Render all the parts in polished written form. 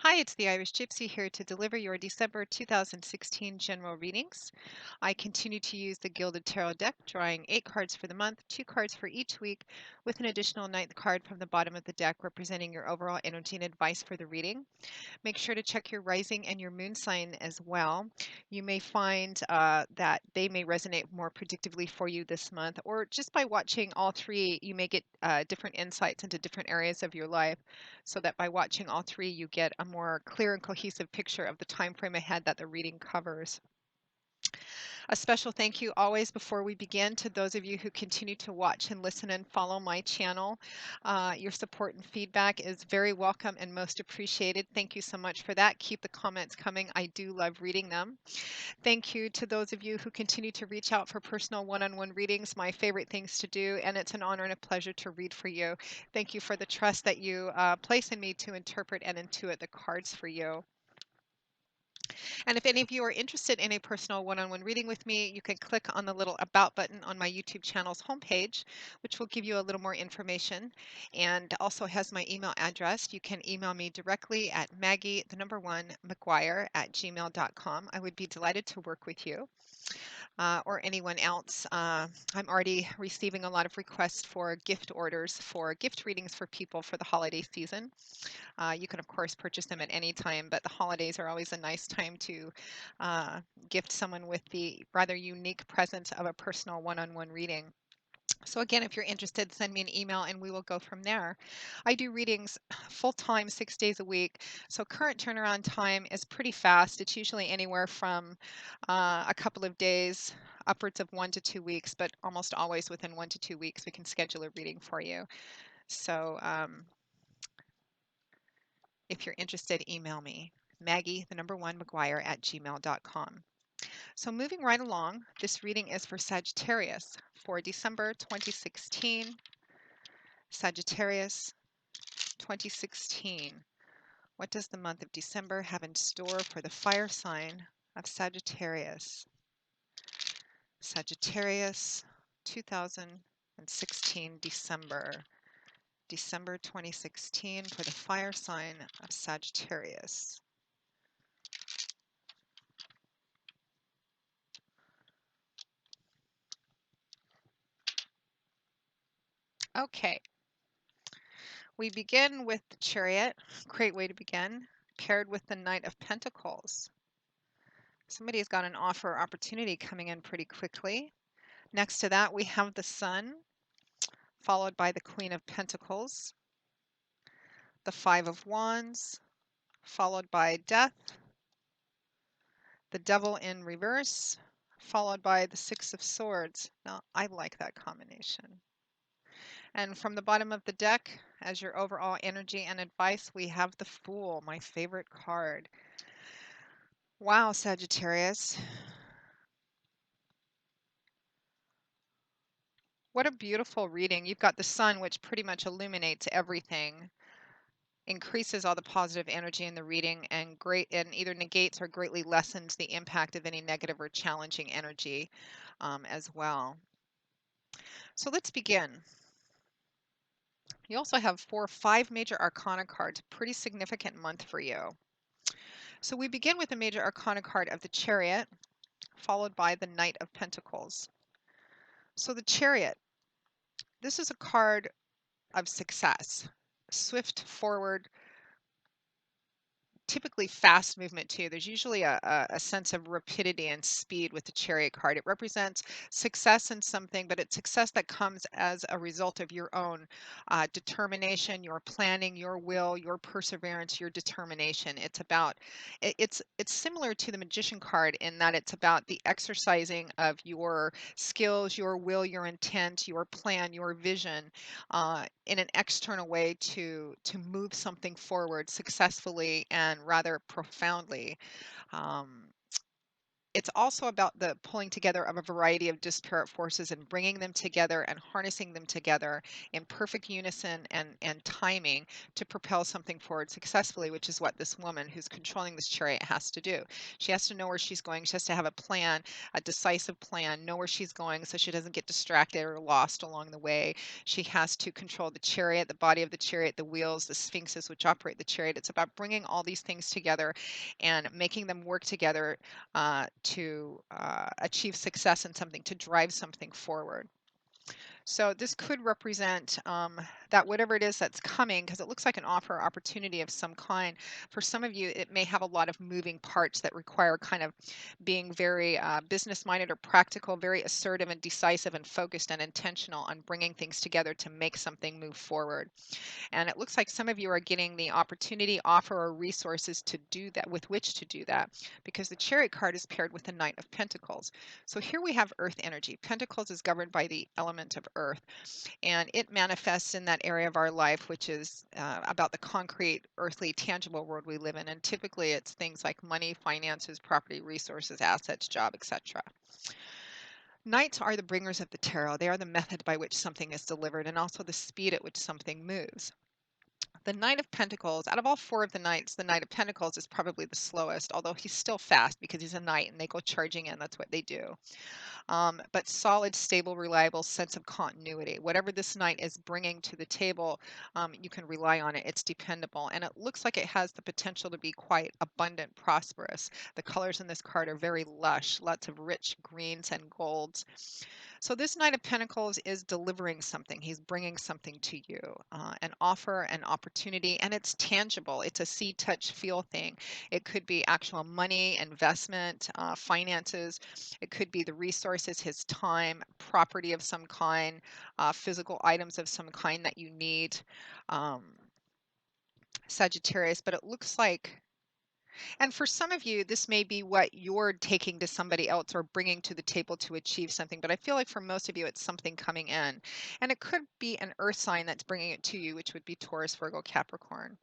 Hi, it's the Irish Gypsy here to deliver your December 2016 general readings. I continue to use the Gilded Tarot deck, drawing 8 cards for the month, 2 cards for each week, with an additional ninth card from the bottom of the deck representing your overall energy and advice for the reading. Make sure to check your rising and your moon sign as well. You may find that they may resonate more predictively for you this month, or just by watching all three, you may get different insights into different areas of your life, so that by watching all three, you get a more clear and cohesive picture of the time frame ahead that the reading covers. A special thank you always before we begin to those of you who continue to watch and listen and follow my channel. Your support and feedback is very welcome and most appreciated. Thank you so much for that. Keep the comments coming. I do love reading them. Thank you to those of you who continue to reach out for personal one-on-one readings, my favorite things to do, and it's an honor and a pleasure to read for you. Thank you for the trust that you place in me to interpret and intuit the cards for you. And if any of you are interested in a personal one-on-one reading with me, you can click on the little About button on my YouTube channel's homepage, which will give you a little more information, and also has my email address. You can email me directly at maggie1mcguire@gmail.com. I would be delighted to work with you. Or anyone else. I'm already receiving a lot of requests for gift orders for gift readings for people for the holiday season. You can, of course, purchase them at any time, but the holidays are always a nice time to gift someone with the rather unique present of a personal one-on-one reading. So again, if you're interested, send me an email and we will go from there. I do readings full time, 6 days a week. So current turnaround time is pretty fast. It's usually anywhere from a couple of days, upwards of 1 to 2 weeks, but almost always within 1 to 2 weeks, we can schedule a reading for you. So if you're interested, email me, Maggie1mcguire@gmail.com. So moving right along, this reading is for Sagittarius for December 2016. Sagittarius 2016. What does the month of December have in store for the fire sign of Sagittarius? Sagittarius 2016 December. December 2016 for the fire sign of Sagittarius. Okay, we begin with the Chariot, great way to begin, paired with the Knight of Pentacles. Somebody's got an offer or opportunity coming in pretty quickly. Next to that, we have the Sun, followed by the Queen of Pentacles, the Five of Wands, followed by Death, the Devil in reverse, followed by the Six of Swords. Now, I like that combination. And from the bottom of the deck, as your overall energy and advice, we have the Fool, my favorite card. Wow, Sagittarius. What a beautiful reading. You've got the Sun, which pretty much illuminates everything, increases all the positive energy in the reading, and either negates or greatly lessens the impact of any negative or challenging energy as well. So let's begin. You also have 5 major arcana cards, pretty significant month for you. So we begin with the major arcana card of the Chariot, followed by the Knight of Pentacles. So the Chariot, this is a card of success, swift forward, typically fast movement too. There's usually a sense of rapidity and speed with the Chariot card. It represents success in something, but it's success that comes as a result of your own determination, your planning, your will, your perseverance, your determination. It's similar to the Magician card in that it's about the exercising of your skills, your will, your intent, your plan, your vision in an external way to move something forward successfully and rather profoundly. Um, It's also about the pulling together of a variety of disparate forces and bringing them together and harnessing them together in perfect unison and timing to propel something forward successfully, which is what this woman who's controlling this chariot has to do. She has to know where she's going. She has to have a plan, a decisive plan, know where she's going so she doesn't get distracted or lost along the way. She has to control the chariot, the body of the chariot, the wheels, the sphinxes which operate the chariot. It's about bringing all these things together and making them work together to achieve success in something, to drive something forward. So this could represent that whatever it is that's coming, because it looks like an offer or opportunity of some kind. For some of you, it may have a lot of moving parts that require kind of being very business-minded or practical, very assertive and decisive and focused and intentional on bringing things together to make something move forward. And it looks like some of you are getting the opportunity, offer, or resources to do that, with which to do that, because the Chariot card is paired with the Knight of Pentacles. So here we have Earth energy. Pentacles is governed by the element of Earth, and it manifests in that area of our life, which is about the concrete, earthly, tangible world we live in. And typically it's things like money, finances, property, resources, assets, job, etc. Knights are the bringers of the tarot. They are the method by which something is delivered and also the speed at which something moves. The Knight of Pentacles, out of all four of the knights, the Knight of Pentacles is probably the slowest, although he's still fast because he's a knight and they go charging in. That's what they do. But solid, stable, reliable sense of continuity. Whatever this knight is bringing to the table, you can rely on it. It's dependable. And it looks like it has the potential to be quite abundant, prosperous. The colors in this card are very lush, lots of rich greens and golds. So this Knight of Pentacles is delivering something. He's bringing something to you, an offer, an opportunity, and it's tangible. It's a see, touch, feel thing. It could be actual money, investment, finances. It could be the resources, his time, property of some kind, physical items of some kind that you need, um, Sagittarius. But it looks like, and for some of you, this may be what you're taking to somebody else or bringing to the table to achieve something. But I feel like for most of you, it's something coming in. And it could be an earth sign that's bringing it to you, which would be Taurus, Virgo, Capricorn.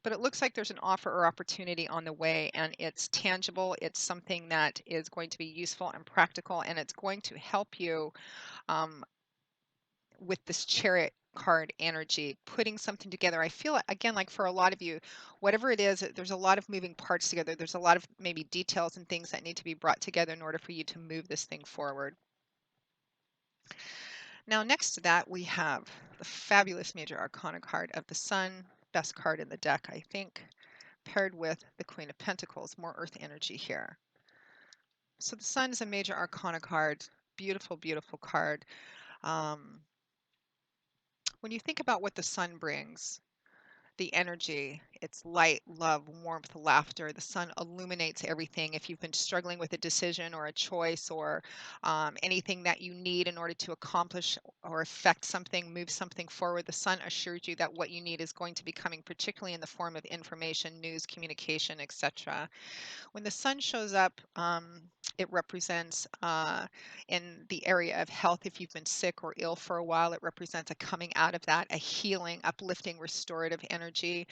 But it looks like there's an offer or opportunity on the way, and it's tangible. It's something that is going to be useful and practical, and it's going to help you um, with this chariot card energy, putting something together. I feel again, like for a lot of you, whatever it is, there's a lot of moving parts together. There's a lot of maybe details and things that need to be brought together in order for you to move this thing forward. Now, next to that, we have the fabulous Major Arcana card of the Sun, best card in the deck, I think, paired with the Queen of Pentacles, more earth energy here. So the Sun is a Major Arcana card, beautiful, beautiful card. Um, when you think about what the Sun brings, the energy, it's light, love, warmth, laughter. The sun illuminates everything. If you've been struggling with a decision or a choice or anything that you need in order to accomplish or affect something, move something forward, the sun assures you that what you need is going to be coming, particularly in the form of information, news, communication, etc. When the sun shows up, it represents in the area of health, if you've been sick or ill for a while, it represents a coming out of that, a healing, uplifting, restorative energy.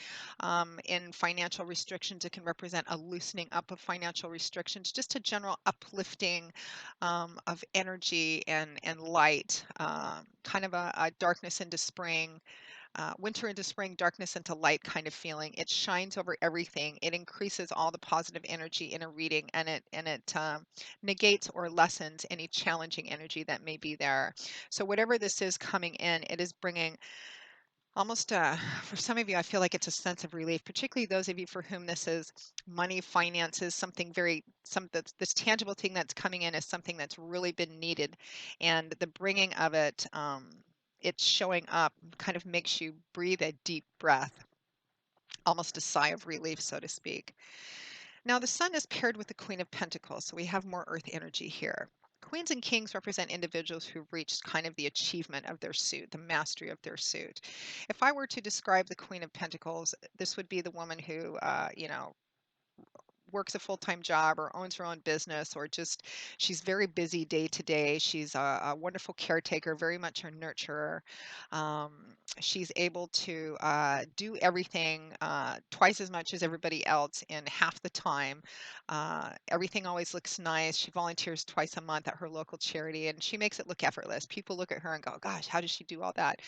In financial restrictions, it can represent a loosening up of financial restrictions, just a general uplifting of energy and light, kind of a darkness into spring, winter into spring, darkness into light kind of feeling. It shines over everything. It increases all the positive energy in a reading, and it negates or lessens any challenging energy that may be there. So whatever this is coming in, it is bringing almost for some of you, I feel like it's a sense of relief, particularly those of you for whom this is money, finances, something very, this tangible thing that's coming in is something that's really been needed. And the bringing of it, it's showing up, kind of makes you breathe a deep breath, almost a sigh of relief, so to speak. Now, the sun is paired with the Queen of Pentacles, so we have more earth energy here. Queens and kings represent individuals who've reached kind of the achievement of their suit, the mastery of their suit. If I were to describe the Queen of Pentacles, this would be the woman who, works a full-time job or owns her own business, or just she's very busy day to day. She's a wonderful caretaker, very much a nurturer. Um, she's able to do everything twice as much as everybody else in half the time. Everything always looks nice. She volunteers twice a month at her local charity, and she makes it look effortless. People look at her and go, "Gosh, how does she do all that?"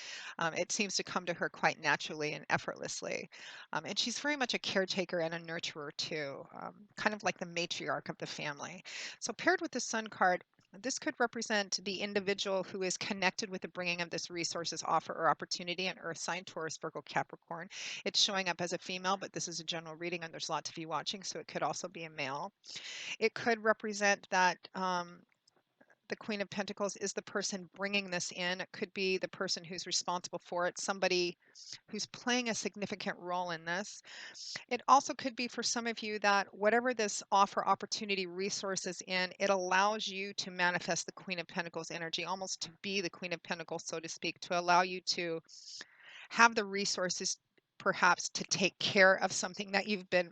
It seems to come to her quite naturally and effortlessly. And she's very much a caretaker and a nurturer too, kind of like the matriarch of the family. So paired with the Sun card, this could represent the individual who is connected with the bringing of this resources, offer, or opportunity in Earth sign, Taurus, Virgo, Capricorn. It's showing up as a female, but this is a general reading and there's lots of you watching, so it could also be a male. It could represent that the Queen of Pentacles is the person bringing this in. It could be the person who's responsible for it, somebody who's playing a significant role in this. It also could be for some of you that whatever this offer, opportunity, resource is in, it allows you to manifest the Queen of Pentacles energy, almost to be the Queen of Pentacles, so to speak, to allow you to have the resources perhaps to take care of something that you've been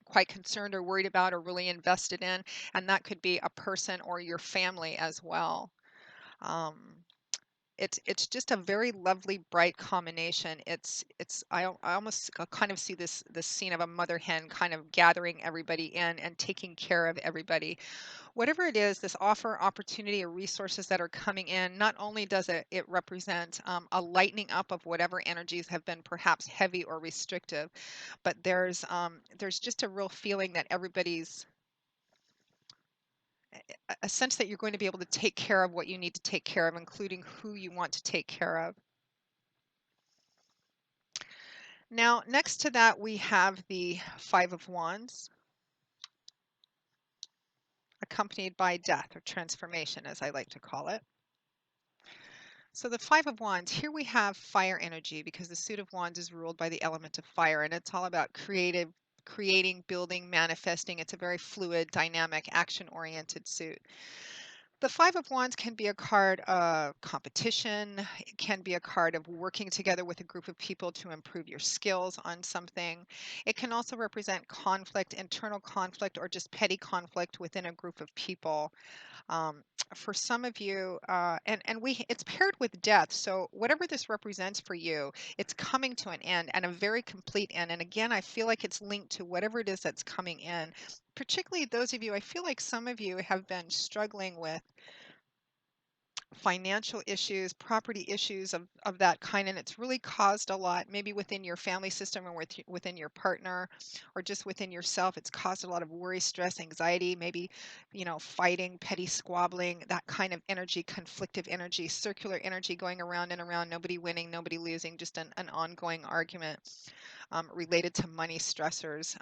quite concerned or worried about or really invested in. And that could be a person or your family as well. Um, it's just a very lovely, bright combination. I almost kind of see this scene of a mother hen kind of gathering everybody in and taking care of everybody. Whatever it is, this offer, opportunity, or resources that are coming in, not only does it represent a lightening up of whatever energies have been perhaps heavy or restrictive, but there's just a real feeling that everybody's a sense that you're going to be able to take care of what you need to take care of, including who you want to take care of. Now, next to that, we have the Five of Wands, accompanied by death or transformation, as I like to call it. So the Five of Wands, here we have fire energy because the suit of Wands is ruled by the element of fire, and it's all about creating, building, manifesting. It's a very fluid, dynamic, action-oriented suit. The Five of Wands can be a card of competition. It can be a card of working together with a group of people to improve your skills on something. It can also represent conflict, internal conflict, or just petty conflict within a group of people. Um, for some of you, it's paired with death. So whatever this represents for you, it's coming to an end and a very complete end. And again, I feel like it's linked to whatever it is that's coming in. Particularly those of you, I feel like some of you have been struggling with financial issues, property issues of that kind, and it's really caused a lot, maybe within your family system or within your partner or just within yourself. It's caused a lot of worry, stress, anxiety, maybe, fighting, petty squabbling, that kind of energy, conflictive energy, circular energy going around and around, nobody winning, nobody losing, just an ongoing argument related to money stressors,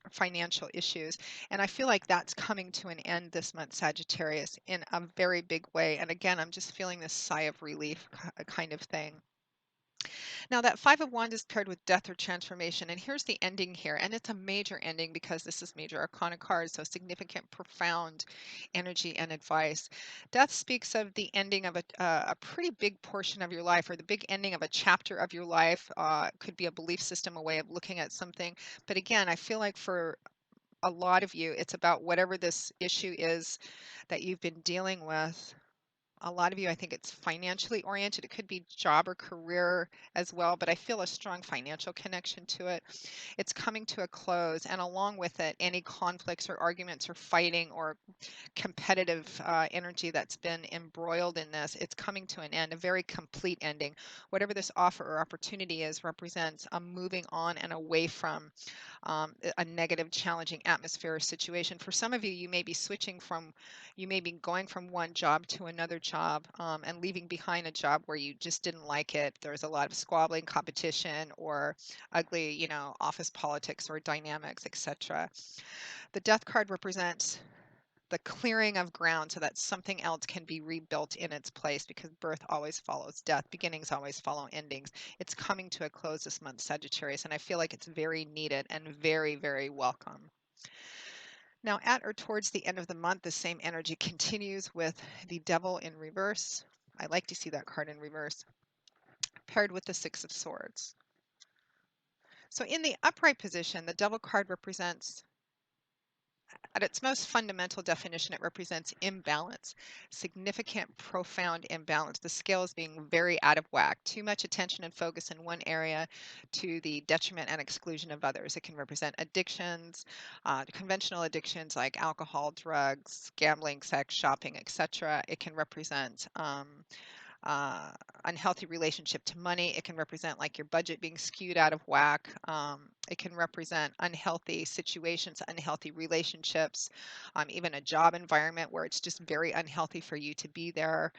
financial issues. And I feel like that's coming to an end this month, Sagittarius, in a very big way. And again, I'm just feeling this sigh of relief kind of thing. Now, that Five of Wands is paired with death or transformation. And here's the ending here. And it's a major ending because this is major arcana cards, so significant, profound energy and advice. Death speaks of the ending of a pretty big portion of your life, or the big ending of a chapter of your life. Could be a belief system, a way of looking at something. But again, I feel like for a lot of you, it's about whatever this issue is that you've been dealing with. A lot of you, I think it's financially oriented. It could be job or career as well, but I feel a strong financial connection to it. It's coming to a close, and along with it, any conflicts or arguments or fighting or competitive energy that's been embroiled in this, it's coming to an end, a very complete ending. Whatever this offer or opportunity is represents a moving on and away from a negative, challenging atmosphere or situation. For some of you, you may be going from one job to another job and leaving behind a job where you just didn't like it. There's a lot of squabbling, competition, or ugly, office politics or dynamics, etc. The death card represents the clearing of ground so that something else can be rebuilt in its place, because birth always follows death. Beginnings always follow endings. It's coming to a close this month, Sagittarius, and I feel like it's very needed and very, very welcome. Now, at or towards the end of the month, the same energy continues with the Devil in reverse. I like to see that card in reverse, paired with the Six of Swords. So in the upright position, the Devil card represents At its most fundamental definition, it represents imbalance, significant, profound imbalance. The scale is being very out of whack, too much attention and focus in one area to the detriment and exclusion of others. It can represent addictions, conventional addictions like alcohol, drugs, gambling, sex, shopping, etc. It can represent uh, unhealthy relationship to money. It can represent like your budget being skewed out of whack. It can represent unhealthy situations, unhealthy relationships, even a job environment where it's just very unhealthy for you to be there,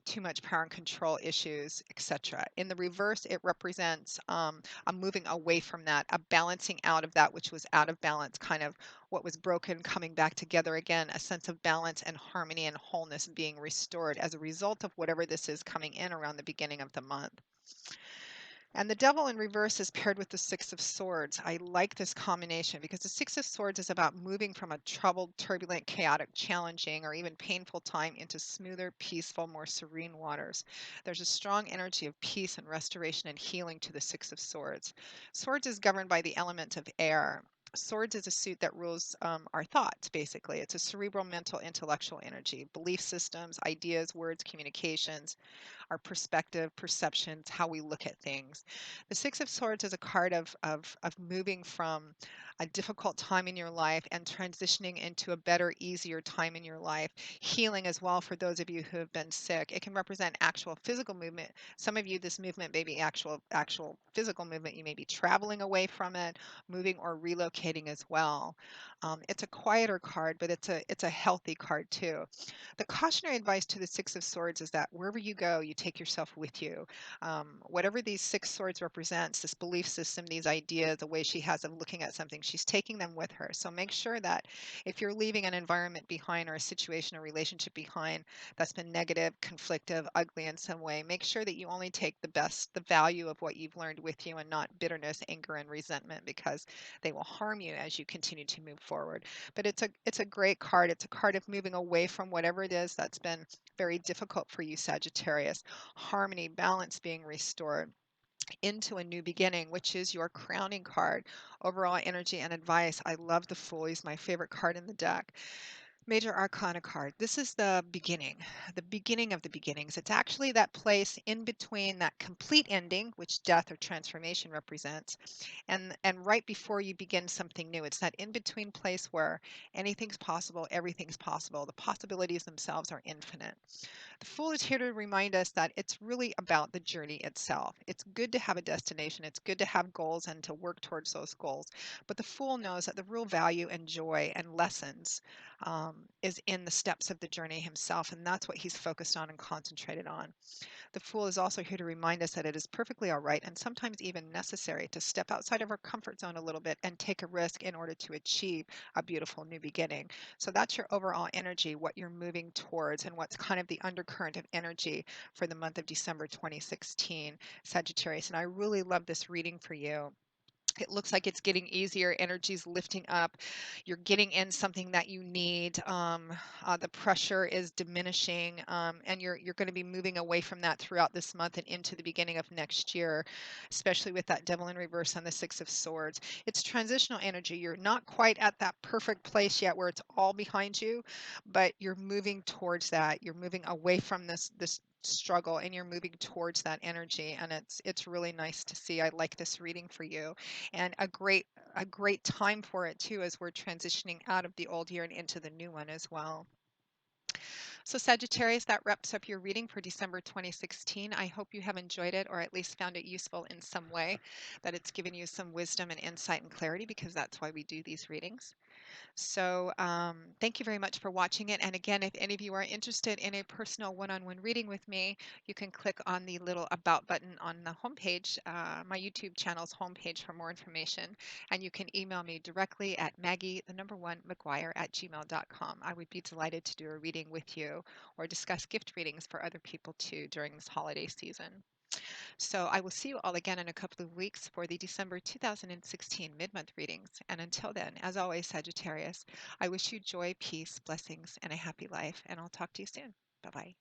too much power and control issues, etc. In the reverse, it represents a moving away from that, a balancing out of that which was out of balance, kind of what was broken coming back together again, a sense of balance and harmony and wholeness being restored as a result of whatever this is coming in around the beginning of the month. And the devil in reverse is paired with the Six of Swords. I like this combination because the Six of Swords is about moving from a troubled, turbulent, chaotic, challenging, or even painful time into smoother, peaceful, more serene waters. There's a strong energy of peace and restoration and healing to the Six of Swords. Swords is governed by the element of air. Swords is a suit that rules our thoughts, basically. It's a cerebral, mental, intellectual energy, belief systems, ideas, words, communications, our perspective, perceptions, how we look at things. The Six of Swords is a card of moving from a difficult time in your life and transitioning into a better, easier time in your life. Healing as well for those of you who have been sick. It can represent actual physical movement. Some of you, this movement may be actual physical movement. You may be traveling away from it, moving or relocating as well. It's a quieter card, but it's a healthy card too. The cautionary advice to the Six of Swords is that wherever you go, you take yourself with you. Whatever these six swords represents, this belief system, these ideas, the way she has of looking at something, she's taking them with her. So make sure that if you're leaving an environment behind or a situation or relationship behind that's been negative, conflictive, ugly in some way, make sure that you only take the best, the value of what you've learned with you and not bitterness, anger, and resentment because they will harm you as you continue to move forward. But it's a great card. It's a card of moving away from whatever it is that's been very difficult for you, Sagittarius. Harmony, balance being restored into a new beginning, which is your crowning card. Overall energy and advice. I love the Fool. He's my favorite card in the deck. Major Arcana card. This is the beginning of the beginnings. It's actually that place in between that complete ending, which death or transformation represents, and right before you begin something new. It's that in between place where anything's possible, everything's possible. The possibilities themselves are infinite. The Fool is here to remind us that it's really about the journey itself. It's good to have a destination, it's good to have goals and to work towards those goals. But the Fool knows that the real value and joy and lessons is in the steps of the journey himself, and that's what he's focused on and concentrated on. The Fool is also here to remind us that it is perfectly all right and sometimes even necessary to step outside of our comfort zone a little bit and take a risk in order to achieve a beautiful new beginning. So that's your overall energy, what you're moving towards, and what's kind of the undercurrent of energy for the month of December 2016, Sagittarius. And I really love this reading for you. It looks like it's getting easier. Energy's lifting up. You're getting in something that you need. The pressure is diminishing, and you're going to be moving away from that throughout this month and into the beginning of next year, especially with that Devil in reverse on the Six of Swords. It's transitional energy. You're not quite at that perfect place yet where it's all behind you, but you're moving towards that. You're moving away from this struggle and you're moving towards that energy, and it's really nice to see. I like this reading for you, and a great time for it too as we're transitioning out of the old year and into the new one as well. So Sagittarius, that wraps up your reading for December 2016. I hope you have enjoyed it or at least found it useful in some way, that it's given you some wisdom and insight and clarity, because that's why we do these readings. So thank you very much for watching it. And again, if any of you are interested in a personal one-on-one reading with me, you can click on the little About button on the homepage, my YouTube channel's homepage, for more information. And you can email me directly at Maggie1McGuire@gmail.com. I would be delighted to do a reading with you or discuss gift readings for other people too during this holiday season. So I will see you all again in a couple of weeks for the December 2016 mid-month readings. And until then, as always, Sagittarius, I wish you joy, peace, blessings, and a happy life. And I'll talk to you soon. Bye-bye.